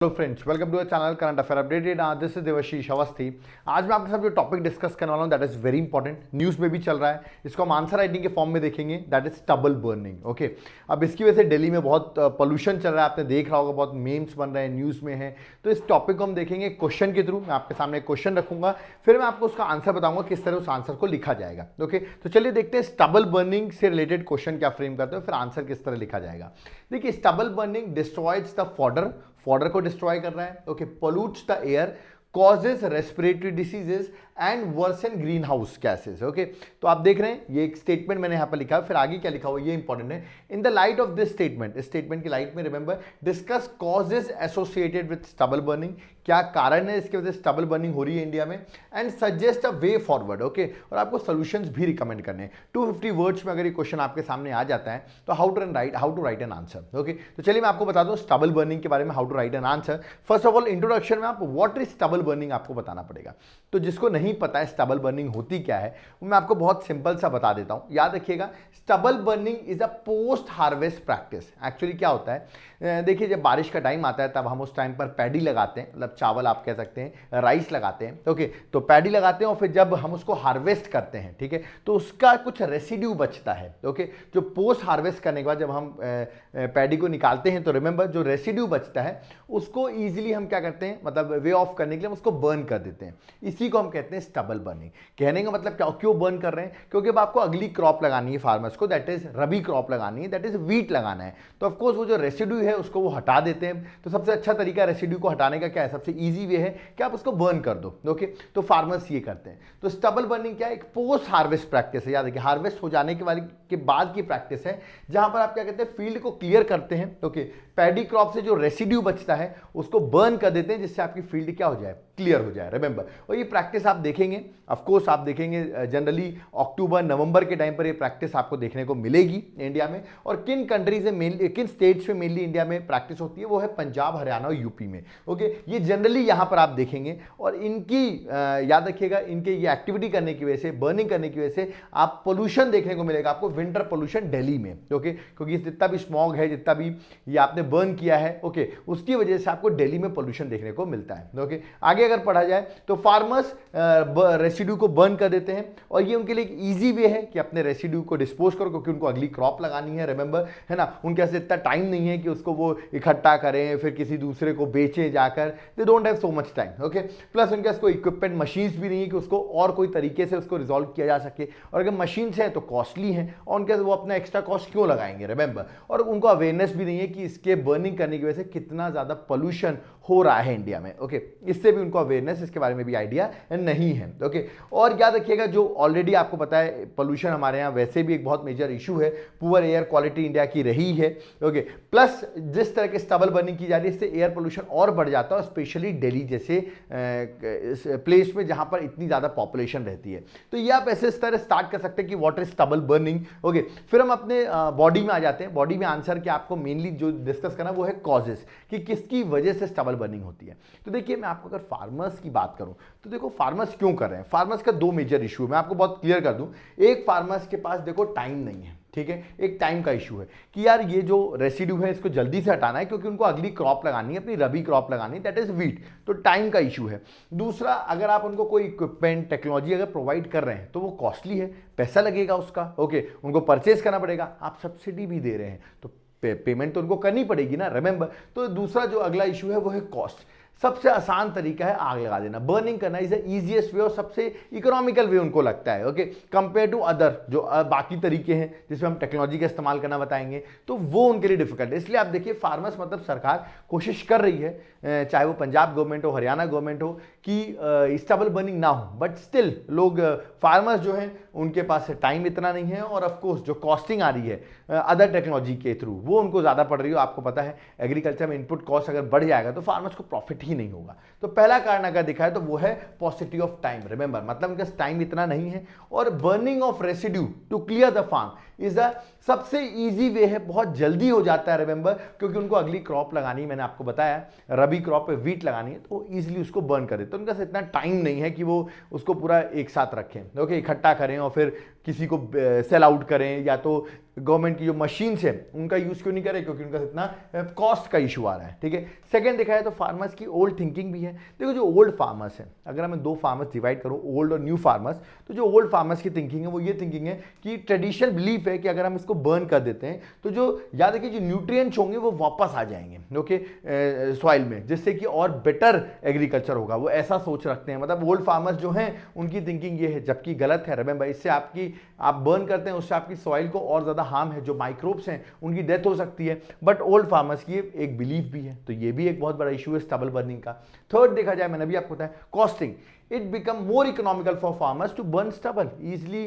Hello friends, welcome to our channel current affair updated. This is Devashish Awasthi. आज मैं आपके साथ जो टॉपिक डिस्कस करने वाला हूँ that is very important, news में भी चल रहा है। इसको हम आंसर राइटिंग के फॉर्म में देखेंगे, that is stubble burning. Okay, अब इसकी वजह से दिल्ली में बहुत पोल्यूशन चल रहा है, आपने देख रहा होगा, बहुत मीम्स बन रहे हैं, न्यूज़ में है। तो इस टॉपिक को हम देखेंगे क्वेश्चन के थ्रू। मैं आपके सामने एक क्वेश्चन रखूंगा, फिर मैं आपको उसका आंसर बताऊंगा किस तरह उस आंसर को लिखा जाएगा। ओके, तो चलिए देखते हैं स्टबल बर्निंग से रिलेटेड क्वेश्चन क्या फ्रेम करते हो, फिर आंसर किस तरह लिखा जाएगा। देखिए, stubble burning destroys the fodder को डिस्ट्रॉय कर रहा है। Okay, pollutes the air, causes respiratory diseases and worsen greenhouse gases. Okay, तो आप देख रहे हैं ये एक स्टेटमेंट मैंने यहां पर लिखा है, फिर आगे क्या लिखा हुआ ये इंपॉर्टेंट है। In the light of this statement, इस स्टेटमेंट की लाइट में remember discuss causes associated with stubble burning, क्या कारण है इसके वजह से स्टबल बर्निंग हो रही है इंडिया में, and suggest a way forward. Okay, और आपको सोल्यूशंस भी रिकमेंड करने हैं। 250 वर्ड्स में अगर ये क्वेश्चन आपके सामने आ जाता है तो how to write an answer. Okay, तो चलिए मैं आपको बता दूं स्टबल बर्निंग के बारे में, how to write an answer. First of all introduction में आप व्हाट इज स्टबल बर्निंग आपको बताना पड़ेगा। तो जिसको नहीं पता है स्टबल बर्निंग होती क्या है, मैं आपको बहुत सिंपल सा बता देता हूं। याद रखिएगा, stubble burning is a post harvest practice. Actually क्या होता है, देखिए जब बारिश का टाइम आता है तब हम उस टाइम पर पैडी लगाते हैं, मतलब चावल आप कह सकते हैं, राइस लगाते हैं। ओके, तो पैडी लगाते हैं और फिर जब हम उसको हार्वेस्ट करते हैं, ठीक है, तो उसका कुछ रेसिड्यू बचता है। ओके, जो पोस्ट हार्वेस्ट करने के बाद जब हम पैडी को निकालते हैं तो रिमेंबर जो रेसिड्यू बचता है उसको ईजिली हम क्या करते हैं, मतलब वे ऑफ करने के लिए हम उसको बर्न कर देते हैं। इसी को हम कहते हैं स्टबल बर्निंग। कहने का मतलब क्या, क्यों बर्न कर रहे हैं, क्योंकि अब आपको अगली क्रॉप लगानी है फार्मर्स को, दैट इज रबी क्रॉप लगानी है, दैट इज वीट लगाना है। तो ऑफकोर्स वो जो रेसिड्यू है उसको वो हटा देते हैं। तो सबसे अच्छा तरीका रेसिड्यू को हटाने का क्या है, सबसे ईजी वे है कि आप उसको बर्न कर दो। ओके, तो फार्मर्स ये करते हैं। तो स्टबल बर्निंग क्या है, एक पोस्ट हार्वेस्ट प्रैक्टिस है। याद रखिए, हार्वेस्ट हो जाने के बाद की प्रैक्टिस है, जहां पर आप क्या कहते हैं, फील्ड को क्लियर करते हैं। ओके, पैडी क्रॉप से जो रेसिड्यू बचता है उसको बर्न कर देते हैं, जिससे आपकी फील्ड क्या हो जाए, क्लियर हो जाए। रिमेंबर, और ये प्रैक्टिस आप देखेंगे, ऑफ कोर्स आप देखेंगे जनरली अक्टूबर नवंबर के टाइम पर ये प्रैक्टिस आपको देखने को मिलेगी इंडिया में। और किन कंट्रीज में मेनली, किन स्टेट्स में मेनली इंडिया में प्रैक्टिस होती है, वो है पंजाब, हरियाणा और यूपी में। ओके, ये जनरली यहां पर आप देखेंगे। और इनकी याद रखिएगा, इनके ये एक्टिविटी करने की वजह से, बर्निंग करने की वजह से आप पोल्यूशन देखने को मिलेगा आपको, विंटर पोल्यूशन दिल्ली में। ओके, क्योंकि जितना भी स्मॉग है, जितना भी ये आपने बर्न किया है, ओके, उसकी वजह से आपको दिल्ली में पोल्यूशन देखने को मिलता है। ओके, आगे अगर पढ़ा जाए तो फार्मर्स रेसिड्यू को बर्न कर देते हैं, और ये उनके लिए एक इजी वे है कि अपने रेसिड्यू को डिस्पोज करो, क्योंकि उनको अगली क्रॉप लगानी है। रिमेंबर, है ना, उनके पास इतना टाइम नहीं है कि उसको वो इकट्ठा करें फिर किसी दूसरे को बेचें जाकर, they don't have so much time. Okay, plus उनके पास कोई इक्विपमेंट मशीन्स भी नहीं है कि उसको और कोई तरीके से उसको रिजॉल्व किया जा सके, और अगर मशीन्स हैं तो कॉस्टली हैं, और उनके वो अपना एक्स्ट्रा कॉस्ट क्यों लगाएंगे। रिमेंबर, और उनको अवेयरनेस भी नहीं है कि इसके बर्निंग करने की वजह से कितना ज्यादा पोल्यूशन हो रहा है इंडिया में। ओके, इससे भी उनको अवेयरनेस, इसके बारे में भी आइडिया नहीं है। ओके, और याद रखिएगा, जो ऑलरेडी आपको पता है पोल्यूशन हमारे यहाँ वैसे भी एक बहुत मेजर इशू है, पुअर एयर क्वालिटी इंडिया की रही है। ओके, प्लस जिस तरह के स्टबल बर्निंग की जा रही है इससे एयर पोल्यूशन और बढ़ जाता है, स्पेशली दिल्ली जैसे प्लेस में जहां पर इतनी ज्यादा पॉपुलेशन रहती है। तो ये आप ऐसे इस तरह स्टार्ट कर सकते हैं कि what is stubble burning. Okay, फिर हम अपने बॉडी में आ जाते हैं। बॉडी में आंसर क्या आपको मेनली जो डिस्कस करना वो है कॉजेस, कि किसकी वजह से स्टबल बर्निंग होती है। तो देखिए, मैं आपको अगर फार्मर्स की बात करूं तो देखो फार्मर्स क्यों कर रहे हैं। फार्मर्स का दो मेजर इशू है, मैं आपको बहुत क्लियर कर दूं। एक, फार्मर्स के पास देखो टाइम नहीं है, ठीक है, एक टाइम का इशू है कि यार ये जो रेसिड्यू है इसको जल्दी से हटाना है, क्योंकि उनको अगली क्रॉप लगानी है, अपनी रबी क्रॉप लगानी है, दैट इज वीट। तो टाइम का इशू है। दूसरा, अगर आप उनको कोई इक्विपमेंट, टेक्नोलॉजी अगर प्रोवाइड कर रहे हैं तो वो कॉस्टली है, पैसा लगेगा उसका। ओके, उनको परचेज करना पड़ेगा, आप सब्सिडी भी दे रहे हैं तो पेमेंट तो उनको करनी पड़ेगी ना। रिमेंबर, तो दूसरा जो अगला इशू है वो है कॉस्ट। सबसे आसान तरीका है आग लगा देना, बर्निंग करना इज द इजीएस्ट वे और सबसे इकोनॉमिकल वे उनको लगता है। ओके, कंपेयर टू अदर जो बाकी तरीके हैं जिसमें हम टेक्नोलॉजी का इस्तेमाल करना बताएंगे, तो वो उनके लिए डिफिकल्ट है। इसलिए आप देखिए, फार्मर्स मतलब सरकार कोशिश कर रही है, चाहे वो पंजाब गवर्नमेंट हो, हरियाणा गवर्नमेंट हो, कि स्टबल बर्निंग ना हो, बट स्टिल लोग, फार्मर्स जो हैं उनके पास टाइम इतना नहीं है, और ऑफकोर्स जो कॉस्टिंग आ रही है अदर टेक्नोलॉजी के थ्रू वो उनको ज़्यादा पड़ रही हो। आपको पता है एग्रीकल्चर में इनपुट कॉस्ट अगर बढ़ जाएगा तो फार्मर्स को प्रॉफिट ही नहीं होगा। तो पहला कारण अगर दिखा है तो वो है पॉसिटी ऑफ टाइम। रिमेंबर, मतलब उनके टाइम इतना नहीं है, और burning of residue to clear the farm, is the सबसे इजी वे है, बहुत जल्दी हो जाता है रिमेंबर, क्योंकि उनको अगली क्रॉप लगानी, मैंने आपको बताया रबी क्रॉप पे वीट लगानी है, तो ईजिली उसको बर्न करें। तो उनका इतना टाइम नहीं है कि वो उसको पूरा एक साथ रखें, ओके, इकट्ठा करें और फिर किसी को सेल आउट करें, या तो गवर्नमेंट की जो मशीन्स है उनका यूज क्यों नहीं करें, क्योंकि उनका इतना कॉस्ट का इशू आ रहा है, ठीक है। सेकंड देखा है तो फार्मर्स की ओल्ड थिंकिंग भी है। देखो जो ओल्ड फार्मर्स हैं, अगर मैं दो फार्मर्स डिवाइड करूं, ओल्ड और न्यू फार्मर्स, तो जो ओल्ड फार्मर्स की थिंकिंग है वो ये थिंकिंग है कि ट्रेडिशनल बिलीफ है कि अगर हम इसको बर्न कर देते हैं तो जो याद रखिए जो न्यूट्रिएंट्स होंगे वो वापस आ जाएंगे, ओके, सॉइल में, जिससे कि और बेटर एग्रीकल्चर होगा। वो ऐसा सोच रखते हैं, मतलब ओल्ड फार्मर्स जो हैं उनकी थिंकिंग ये है, जबकि गलत है। रिमेंबर, इससे आप बर्न करते हैं उससे आपकी सॉइल को और ज्यादा हार्म है, जो माइक्रोब्स हैं उनकी डेथ हो सकती है। बट ओल्ड फार्मर्स की एक बिलीफ भी है, तो ये भी एक बहुत बड़ा इशू है स्टबल बर्निंग का। थर्ड देखा जाए, मैंने भी आपको बताया costing, it become more economical for farmers to burn stubble easily.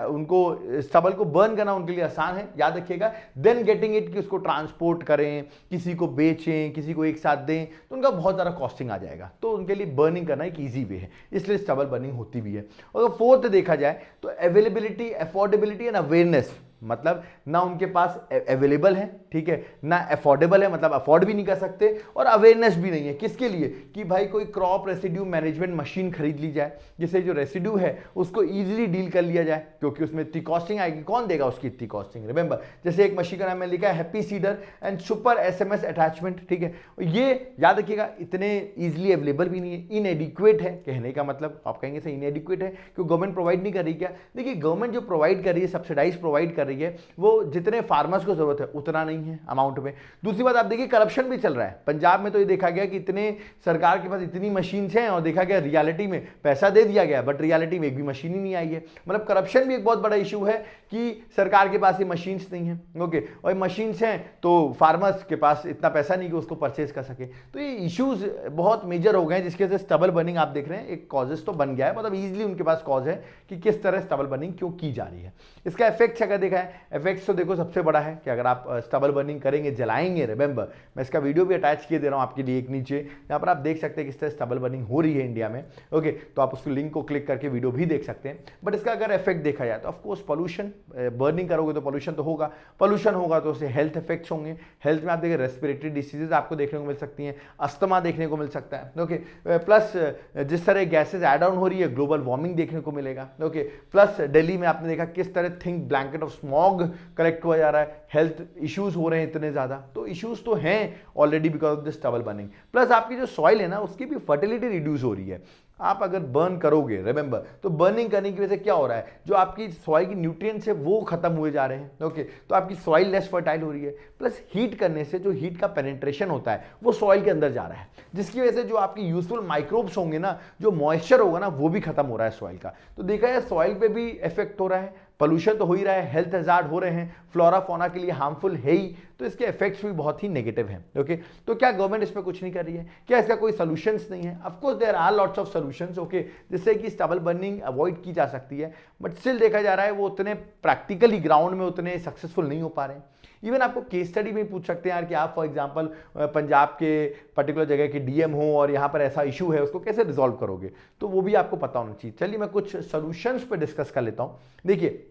उनको स्टबल को बर्न करना उनके लिए आसान है, याद रखिएगा, देन गेटिंग इट, कि उसको ट्रांसपोर्ट करें, किसी को बेचें, किसी को एक साथ दें, तो उनका बहुत ज़्यादा कॉस्टिंग आ जाएगा। तो उनके लिए बर्निंग करना एक ईजी वे है, इसलिए स्टबल बर्निंग होती भी है। और फोर्थ देखा जाए तो अवेलेबिलिटी, अफोर्डेबिलिटी एंड अवेयरनेस, मतलब ना उनके पास अवेलेबल है, ठीक है, ना अफोर्डेबल है, मतलब अफोर्ड भी नहीं कर सकते, और अवेयरनेस भी नहीं है। किसके लिए? कि भाई कोई क्रॉप रेसिड्यू मैनेजमेंट मशीन खरीद ली जाए, जिससे जो रेसिड्यू है उसको इजीली डील कर लिया जाए, क्योंकि उसमें इतनी कॉस्टिंग आएगी, कौन देगा उसकी इतनी कॉस्टिंग। रिमेंबर, जैसे एक मशीन का नाम मैंने लिखा है happy seeder and super SMS attachment, ठीक है, ये याद रखिएगा इतने इजिली अवेलेबल भी नहीं है, इनएडिक्वेट है। कहने का मतलब आप कहेंगे सर इनएडिक्वेट है क्यों, गवर्नमेंट प्रोवाइड नहीं कर रही क्या? देखिए, गवर्नमेंट जो प्रोवाइड कर रही है, सब्सिडाइज प्रोवाइड कर रही है, वो जितने फार्मर्स को जरूरत है उतना नहीं है अमाउंट में। दूसरी बात, आप देखिए करप्शन भी चल रहा है पंजाब में, तो ये देखा गया कि इतने सरकार के पास इतनी मशीन्स हैं और देखा गया रियलिटी में पैसा दे दिया गया, बट रियलिटी में एक भी मशीन ही नहीं आई है। मतलब करप्शन भी एक बहुत बड़ा इशू है कि सरकार के पास ये मशीन्स नहीं है, ओके, और मशीन्स हैं तो फार्मर्स के पास इतना पैसा नहीं कि उसको परचेज कर सके। तो ये इश्यूज बहुत मेजर हो गए हैं, जिसकी वजह से स्टबल बर्निंग आप देख रहे हैं एक कॉजेस तो बन गया है, मतलब इजीली उनके पास कॉज है कि किस तरह स्टबल बर्निंग क्यों की जा रही है। इसका इफेक्ट अगर देखा है, इफेक्ट तो देखो सबसे बड़ा है कि अगर आप स्टबल बर्निंग करेंगे, जलाएंगे, रिमेंबर मैं इसका वीडियो भी अटैच किए दे रहा हूं आपके लिए एक नीचे, जहां पर आप देख सकते हैं किस तरह स्टबल बर्निंग हो रही है इंडिया में, ओके, तो आप उसको लिंक को क्लिक करके वीडियो भी देख सकते हैं। बट इसका अगर इफेक्ट देखा जाए तो ऑफकोर्स पोल्यूशन, बर्निंग करोगे तो पोल्यूशन तो होगा, पोल्यूशन होगा तो उससे हेल्थ इफेक्ट्स होंगे। हेल्थ में आप देखिए रेस्पिरेटरी डिसीजेज आपको देखने को मिल सकती हैं, अस्थमा देखने को मिल सकता है, ओके, प्लस जिस तरह गैसेज ऐड ऑन हो रही है ग्लोबल वार्मिंग देखने को मिलेगा, ओके, प्लस दिल्ली में आपने देखा किस तरह think blanket of smog collect हुआ जा रहा है, हेल्थ इश्यूज हो रहे हैं इतने ज्यादा, तो इश्यूज तो हैं already because of this stubble burning. Plus आपकी जो सॉइल है ना उसकी भी फर्टिलिटी रिड्यूस हो रही है। आप अगर बर्न करोगे, रिमेंबर, तो बर्निंग करने की वजह से क्या हो रहा है, जो आपकी सॉइल की न्यूट्रिएंट्स है वो खत्म हुए जा रहे हैं, ओके, तो आपकी सॉइल लेस फर्टाइल हो रही है। प्लस हीट करने से जो हीट का पेनिट्रेशन होता है वो सॉइल के अंदर जा रहा है, जिसकी वजह से जो आपकी यूजफुल माइक्रोब्स होंगे ना, जो मॉइस्चर होगा ना, वो भी खत्म हो रहा है सॉइल का। तो देखा है सॉइल पे भी इफेक्ट हो रहा है, पोल्यूशन तो हो ही रहा है, हेल्थ हजार्ड हो रहे हैं, फ्लोरा फोना के लिए हार्मफुल है ही, तो इसके इफेक्ट्स भी बहुत ही नेगेटिव हैं, ओके। तो क्या गवर्नमेंट इसमें कुछ नहीं कर रही है? क्या इसका कोई सॉल्यूशंस नहीं है? Of course there are lots of solutions, okay, जिससे कि स्टबल बर्निंग अवॉइड की जा सकती है, बट स्टिल देखा जा रहा है वो उतने प्रैक्टिकली ग्राउंड में उतने सक्सेसफुल नहीं हो पा रहे हैं। इवन आपको केस स्टडी में पूछ सकते हैं यार कि आप फॉर एग्जांपल पंजाब के पर्टिकुलर जगह के डीएम हो और यहाँ पर ऐसा इशू है, उसको कैसे रिजॉल्व करोगे, तो वो भी आपको पता होना चाहिए। चलिए मैं कुछ सॉल्यूशंस पे डिस्कस कर लेता हूँ। देखिए,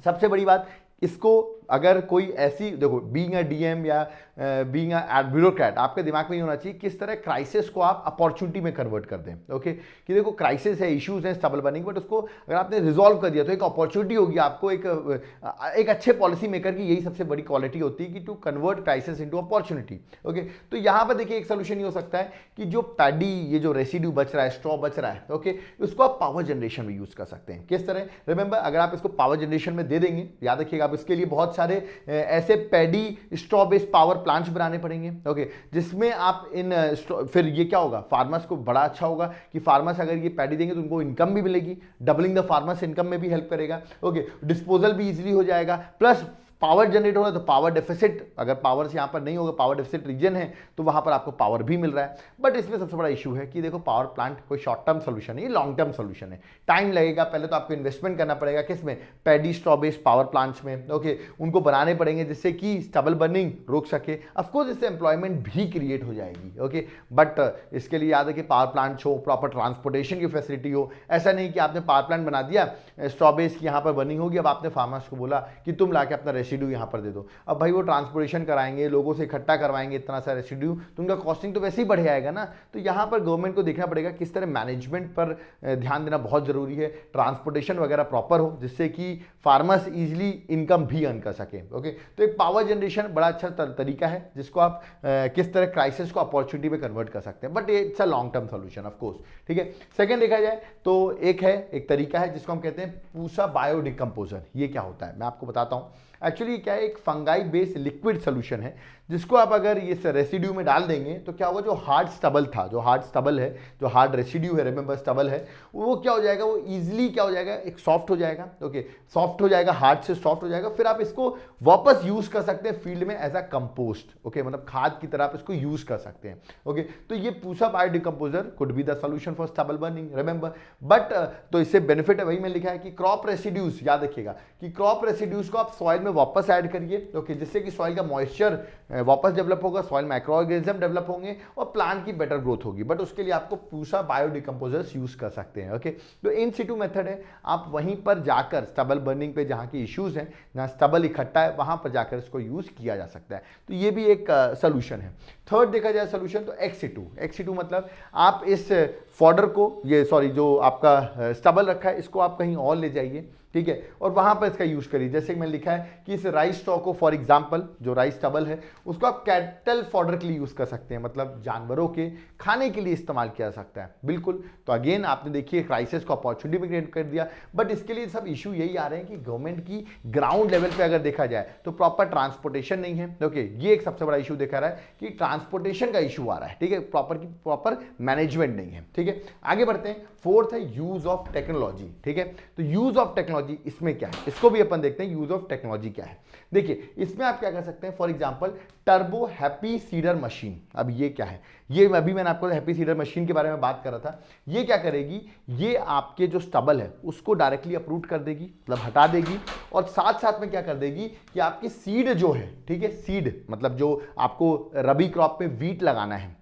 सबसे बड़ी बात, इसको अगर कोई ऐसी, देखो, बीइंग अ डीएम या बीइंग अ ब्यूरोक्रेट, आपके दिमाग में ये होना चाहिए किस तरह क्राइसिस को आप अपॉर्चुनिटी में कन्वर्ट कर दें, ओके, कि देखो क्राइसिस है, इश्यूज हैं स्टबल बर्निंग, बट उसको अगर आपने रिजॉल्व कर दिया तो एक अपॉर्चुनिटी होगी आपको। एक अच्छे पॉलिसी मेकर की यही सबसे बड़ी क्वालिटी होती है कि to convert crisis into opportunity, okay. तो यहाँ पर देखिए एक सोल्यूशन ये हो सकता है कि जो पैडी, ये जो रेसिड्यू बच रहा है, स्ट्रॉ बच रहा है, ओके, उसको आप पावर जनरेशन में यूज कर सकते हैं। किस तरह? रिमेंबर, अगर आप इसको पावर जनरेशन में दे देंगे, याद रखिएगा आप इसके लिए बहुत सारे ऐसे paddy straw based power plants बनाने पड़ेंगे, ओके, जिसमें आप फिर ये क्या होगा, फार्मर्स को बड़ा अच्छा होगा कि फार्मर्स अगर ये पैडी देंगे तो उनको इनकम भी मिलेगी, डबलिंग द फार्मर्स इनकम में भी हेल्प करेगा, ओके, डिस्पोजल भी इजीली हो जाएगा, प्लस पावर जनरेट हो रहा है तो पावर डेफिसिट, अगर पावर से यहाँ पर नहीं होगा, पावर डेफिसिट रीजन है तो वहाँ पर आपको पावर भी मिल रहा है। बट इसमें सबसे बड़ा इशू है कि देखो पावर प्लांट कोई शॉर्ट टर्म सोल्यूशन नहीं, लॉन्ग टर्म सोल्यूशन है। टाइम लगेगा, पहले तो आपको इन्वेस्टमेंट करना पड़ेगा किसमें, paddy straw based power plants में, ओके, उनको बनाने पड़ेंगे जिससे कि स्टबल बर्निंग रोक सके। ऑफकोर्स इससे एम्प्लॉयमेंट भी क्रिएट हो जाएगी, ओके, बट इसके लिए याद है कि पावर प्लांट हो, प्रॉपर ट्रांसपोर्टेशन की फैसिलिटी हो। ऐसा नहीं कि आपने पावर प्लांट बना दिया, स्ट्रॉ बेस की यहाँ पर बर्निंग होगी, अब आपने फार्मर्स को बोला कि तुम लाके अपना रेसिड्यू यहाँ पर दे दो। अब भाई वो ट्रांसपोर्टेशन कराएंगे, लोगों से इकट्ठा करवाएंगे इतना सा रेसिड्यू, तो उनका कॉस्टिंग तो वैसे ही बढ़ जाएगा ना। तो यहाँ पर गवर्नमेंट को देखना पड़ेगा किस तरह मैनेजमेंट पर ध्यान देना बहुत जरूरी है, ट्रांसपोर्टेशन वगैरह प्रॉपर हो जिससे कि फार्मर्स इजीली इनकम भी अर्न कर सके, ओके। तो एक पावर जनरेशन बड़ा अच्छा तरीका है जिसको आप किस तरह क्राइसिस को अपॉर्चुनिटी में कन्वर्ट कर सकते हैं, but it's a long term solution of course, ठीक है। सेकंड देखा जाए तो एक तरीका है जिसको हम कहते हैं पूसा बायोडिकम्पोजर। ये क्या होता है मैं आपको बताता हूँ। एक्चुअली क्या है, एक फंगाई बेस्ड लिक्विड सोल्यूशन है जिसको आप अगर इस रेसिड्यू में डाल देंगे तो क्या होगा, जो हार्ड स्टबल था, जो हार्ड स्टबल है, जो हार्ड रेसिड्यू है, रिमेंबर स्टबल है, वो क्या हो जाएगा, वो इजीली क्या हो जाएगा, एक सॉफ्ट हो जाएगा, ओके, सॉफ्ट हो जाएगा, हार्ड से सॉफ्ट हो जाएगा। फिर आप इसको वापस यूज कर सकते हैं फील्ड में एज अ कंपोस्ट, ओके, मतलब खाद की तरह आप इसको यूज कर सकते हैं, ओके। तो ये Pusa biodecomposer could be the solution for stubble burning, remember. But तो इससे बेनिफिट है, वही में लिखा है कि क्रॉप रेसिड्यूज, याद रखिएगा कि क्रॉप रेसिड्यूज को आप सॉइल में वापस ऐड करिए, ओके, जिससे कि सॉइल का मॉइस्चर वापस डेवलप होगा, सॉइल माइक्रो ऑर्गेनिज्म डेवलप होंगे और प्लांट की बेटर ग्रोथ होगी। बट उसके लिए आपको पूसा बायोडिकम्पोजर्स यूज कर सकते हैं, ओके। तो इन सिटू मेथड है, आप वहीं पर जाकर स्टबल बर्निंग पे जहां की इश्यूज हैं, जहां स्टबल इकट्ठा है, वहां पर जाकर इसको यूज किया जा सकता है। तो ये भी एक सोल्यूशन है। थर्ड देखा जाए सोल्यूशन तो एक्सिटू मतलब आप इस फॉडर को, ये सॉरी जो आपका स्टबल रखा है इसको आप कहीं और ले जाइए, ठीक है, और वहां पर इसका यूज करिए। जैसे मैंने लिखा है कि इस राइस स्टॉक को, फॉर एग्जांपल जो राइस स्टबल है उसको आप कैटल फॉडर के लिए यूज कर सकते हैं, मतलब जानवरों के खाने के लिए इस्तेमाल किया जा सकता है, बिल्कुल। तो अगेन आपने देखिए क्राइसिस को अपॉर्चुनिटी में क्रिएट कर दिया। बट इसके लिए सब इशू यही आ रहे हैं कि गवर्नमेंट की ग्राउंड लेवल पे अगर देखा जाए तो प्रॉपर ट्रांसपोर्टेशन नहीं है, ओके, ये एक सबसे बड़ा इशू देखा रहा है कि ट्रांसपोर्टेशन का इशू आ रहा है, ठीक है, प्रॉपर मैनेजमेंट नहीं है, ठीक है। आगे बढ़ते हैं। फोर्थ है यूज ऑफ टेक्नोलॉजी, ठीक है। तो यूज ऑफ टेक्नोलॉजी इसमें क्या है, इसको भी अपन देखते हैं यूज ऑफ टेक्नोलॉजी क्या है। देखिए इसमें आप क्या कर सकते हैं, for example turbo happy seeder machine. अब ये क्या है, ये अभी मैंने आपको हैप्पी सीडर मशीन के बारे में बात कर रहा था। ये क्या करेगी, ये आपके जो स्टबल है उसको डायरेक्टली अपरूट कर देगी, मतलब हटा देगी, और साथ साथ में क्या कर देगी कि आपकी सीड जो है, ठीक है, सीड मतलब जो आपको रबी क्रॉप पे वीट लगाना है,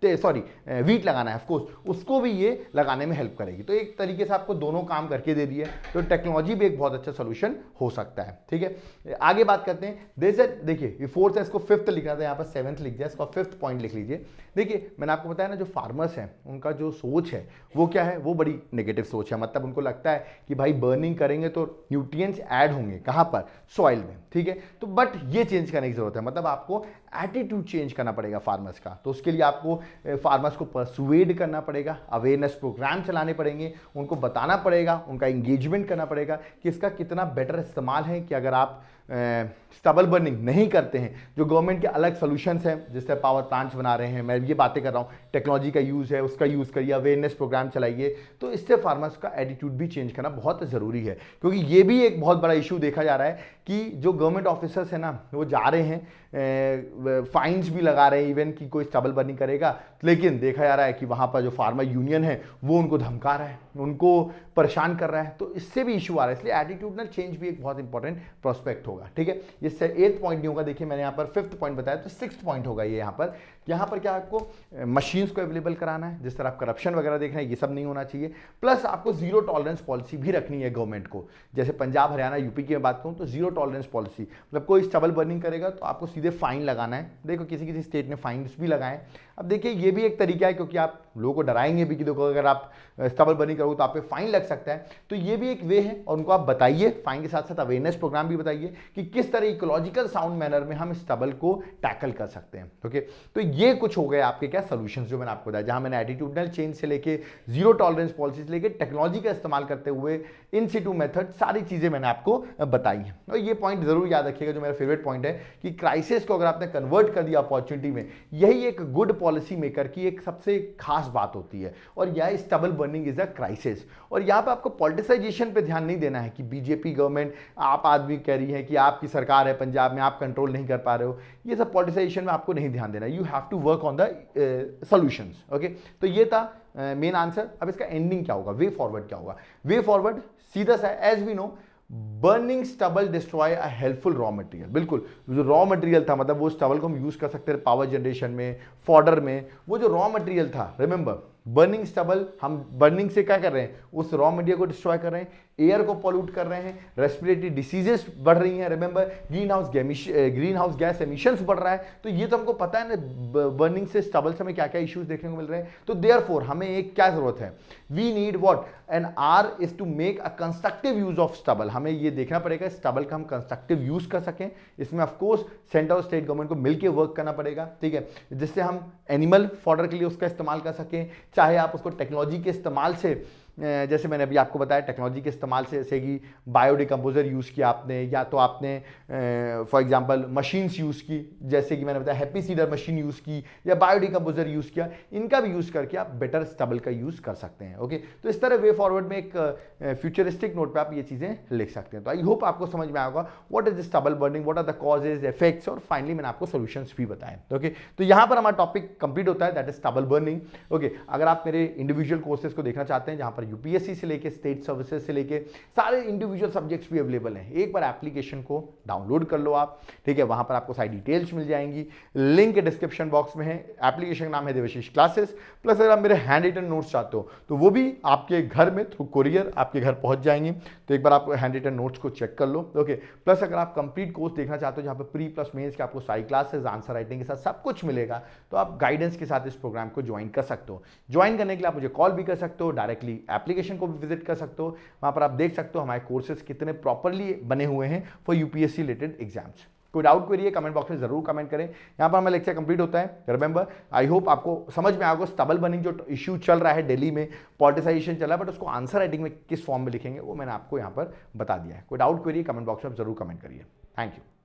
वीट लगाना है ऑफकोर्स, उसको भी ये लगाने में हेल्प करेगी। तो एक तरीके से आपको दोनों काम करके दे दिए, तो टेक्नोलॉजी भी एक बहुत अच्छा सोल्यूशन हो सकता है, ठीक है। आगे बात करते हैं। देखिए ये फोर्थ है, इसको फिफ्थ लिखना था, यहाँ पर सेवंथ लिख दिया, इसका फिफ्थ पॉइंट लिख लीजिए। देखिए मैंने आपको बताया ना, जो फार्मर्स हैं उनका जो सोच है वो क्या है, वो बड़ी नेगेटिव सोच है। मतलब उनको लगता है कि भाई बर्निंग करेंगे तो न्यूट्रिएंट्स ऐड होंगे, कहाँ पर, सॉइल में, ठीक है। तो बट ये चेंज करने की जरूरत है, मतलब आपको एटीट्यूड चेंज करना पड़ेगा फार्मर्स का। तो उसके लिए आपको फार्मर्स को परसुएड करना पड़ेगा, अवेयरनेस प्रोग्राम चलाने पड़ेंगे, उनको बताना पड़ेगा, उनका इंगेजमेंट करना पड़ेगा कि इसका कितना बेटर इस्तेमाल है। कि अगर आप स्टबल बर्निंग नहीं करते हैं, जो गवर्नमेंट के अलग सोल्यूशंस हैं, जिससे पावर प्लांट्स बना रहे हैं, मैं ये बातें कर रहा हूँ, टेक्नोलॉजी का यूज़ है, उसका यूज़ करिए, अवेयरनेस प्रोग्राम चलाइए, तो इससे फार्मर्स का एटीट्यूड भी चेंज करना बहुत ज़रूरी है। क्योंकि ये भी एक बहुत बड़ा इशू देखा जा रहा है कि जो गवर्नमेंट ऑफिसर्स हैं ना, वो जा रहे हैं, फाइन्स भी लगा रहे हैं इवन कि कोई स्टबल बर्निंग करेगा, लेकिन देखा जा रहा है कि वहाँ पर जो फार्मर यूनियन है वो उनको धमका रहा है, उनको परेशान कर रहा है। तो इससे भी इशू आ रहा है, इसलिए एटीट्यूडनल चेंज भी एक बहुत इंपॉर्टेंट प्रोस्पेक्ट होगा, ठीक है। इससे 8th पॉइंट नहीं होगा, देखिए मैंने यहाँ पर 5th पॉइंट बताया, तो 6th पॉइंट होगा ये। यहाँ पर क्या आपको मशीन्स को अवेलेबल कराना है, जिस तरह आप करप्शन वगैरह देख रहे हैं, ये सब नहीं होना चाहिए। प्लस आपको जीरो टॉलरेंस पॉलिसी भी रखनी है गवर्नमेंट को। जैसे पंजाब, हरियाणा, यूपी की मैं बात करूँ तो जीरो टॉलरेंस पॉलिसी, मतलब कोई स्टबल बर्निंग करेगा तो आपको सीधे फाइन लगाना है। देखो किसी किसी स्टेट ने फाइन्स भी लगाए। अब देखिए ये भी एक तरीका है, क्योंकि आप लोगों को डराएंगे भी कि देखो अगर आप स्टबल बर्निंग करोगे तो आप पे फाइन लग सकता है। तो ये भी एक वे है, और उनको आप बताइए, फाइन के साथ साथ अवेयरनेस प्रोग्राम भी बताइए कि किस तरह इकोलॉजिकल साउंड मैनर में हम स्टबल को टैकल कर सकते हैं, ओके। तो ये कुछ हो गए आपके क्या सोल्यूशंस जो मैंने आपको बताया, जहां मैंने एटीट्यूडनल चेंज से लेके जीरो टॉलरेंस पॉलिसी से लेके टेक्नोलॉजी का इस्तेमाल करते हुए इन सिटू मेथड, सारी चीजें मैंने आपको बताई हैं। और ये पॉइंट जरूर याद रखिएगा, जो मेरा फेवरेट पॉइंट है कि क्राइसिस को अगर आपने कन्वर्ट कर दिया अपॉर्चुनिटी में, यही एक गुड पॉलिसी मेकर की एक सबसे खास खास बात होती है, और यह stubble burning is a crisis. और यहाँ पे आपको पॉलिटिसाइजेशन पे ध्यान नहीं देना है कि बीजेपी गवर्नमेंट, आप आदमी कह रही है कि आपकी सरकार है पंजाब में, आप कंट्रोल नहीं कर पा रहे हो, ये सब पॉलिटिसाइजेशन में आपको नहीं ध्यान देना। You have to work on the solutions. Okay, तो ये था मेन आंसर। अब इसका एंडिंग क्या होगा, वे फॉरवर्ड क्या होगा? वे फॉरवर्ड सीधा सा, as we know, burning stubble destroy a helpful raw material. बिल्कुल, जो रॉ मटेरियल था, मतलब वो स्टबल को हम यूज कर सकते थे पावर जनरेशन में, फॉडर में, वो जो रॉ मटेरियल था, रिमेंबर बर्निंग स्टबल, हम बर्निंग से क्या कर रहे हैं, उस रॉ मटेरियल को डिस्ट्रॉय कर रहे हैं, एयर को पॉल्यूट कर रहे हैं, रेस्पिरेटरी डिसीजेस बढ़ रही हैं, remember green house gas emissions बढ़ रहा है। तो ये तो हमको पता है ना, बर्निंग से स्टबल से हमें क्या क्या इश्यूज देखने को मिल रहे हैं। तो देयरफॉर हमें एक क्या जरूरत है, we need what, an are is to make a constructive use of stubble. हमें ये देखना पड़ेगा स्टबल का हम कंस्ट्रक्टिव यूज कर सकें। इसमें ऑफकोर्स सेंट्रल और स्टेट गवर्नमेंट को मिलकर वर्क करना पड़ेगा, ठीक है, जिससे हम एनिमल फॉडर के लिए उसका इस्तेमाल कर सकें, चाहे आप उसको टेक्नोलॉजी के इस्तेमाल से, जैसे मैंने अभी आपको बताया, टेक्नोलॉजी के इस्तेमाल से, जैसे कि बायोडिकम्पोजर यूज़ किया आपने, या तो आपने फॉर एग्जांपल मशीन्स यूज़ की, जैसे कि मैंने बताया हैप्पी सीडर मशीन यूज़ की, या बायोडिकम्पोजर यूज़ किया, इनका भी यूज़ करके आप बेटर स्टबल का यूज़ कर सकते हैं। ओके, तो इस तरह वे फॉरवर्ड में एक फ्यूचरिस्टिक नोट पे आप ये चीज़ें लिख सकते हैं। तो आई होप आपको समझ में आएगा what is stubble burning, what are the causes, effects, और फाइनली मैंने आपको सॉल्यूशंस भी बताए। ओके, तो यहाँ पर हमारा टॉपिक कंप्लीट होता है, that is stubble burning. Okay, अगर आप मेरे इंडिविजुअल कोर्सेज को देखना चाहते हैं, जहाँ पर यूपीएससी से लेके स्टेट सर्विसेज से लेके सारे इंडिविजुअल सब्जेक्ट्स भी अवेलेबल हैं, एक बार एप्लीकेशन को डाउनलोड कर लो आप, ठीक है, वहां पर आपको सारी डिटेल्स मिल जाएंगी, लिंक डिस्क्रिप्शन बॉक्स में है। एप्लीकेशन का नाम है देवाशीष क्लासेस। प्लस अगर आप मेरे हैंड रिटन नोट्स चाहते हो तो वो भी आपके घर में थ्रू कुरियर आपके घर पहुंच जाएंगी, तो एक बार आप हैंड रिटन नोट्स को चेक कर लो। ओके, प्लस अगर आप कंप्लीट कोर्स देखना चाहते हो जहां पर प्री प्लस मेंस के आपको सारी क्लासेस, आंसर राइटिंग के साथ सब कुछ मिलेगा, तो आप गाइडेंस के साथ इस प्रोग्राम को ज्वाइन कर सकते हो। ज्वाइन करने के लिए आप मुझे कॉल भी कर सकते हो, डायरेक्टली एप्लीकेशन को भी विजिट कर सकते हो, वहां पर आप देख सकते हो हमारे कोर्सेज कितने प्रॉपर्ली बने हुए हैं फॉर यूपीएससी रिलेटेड एग्जाम्स। कोई डाउट क्वेरी है कमेंट बॉक्स में जरूर कमेंट करें। यहां पर हमारा लेक्चर कंप्लीट होता है। रिमेंबर, आई होप आपको समझ में आएगा स्टबल बर्निंग जो इश्यू चल रहा है दिल्ली में, पॉलिटिसाइजेशन चल रहा है, बट उसको आंसर राइटिंग में किस फॉर्म में लिखेंगे वो मैंने आपको यहां पर बता दिया है। कोई डाउट क्वेरी कमेंट बॉक्स में जरूर कमेंट करिए। Thank you.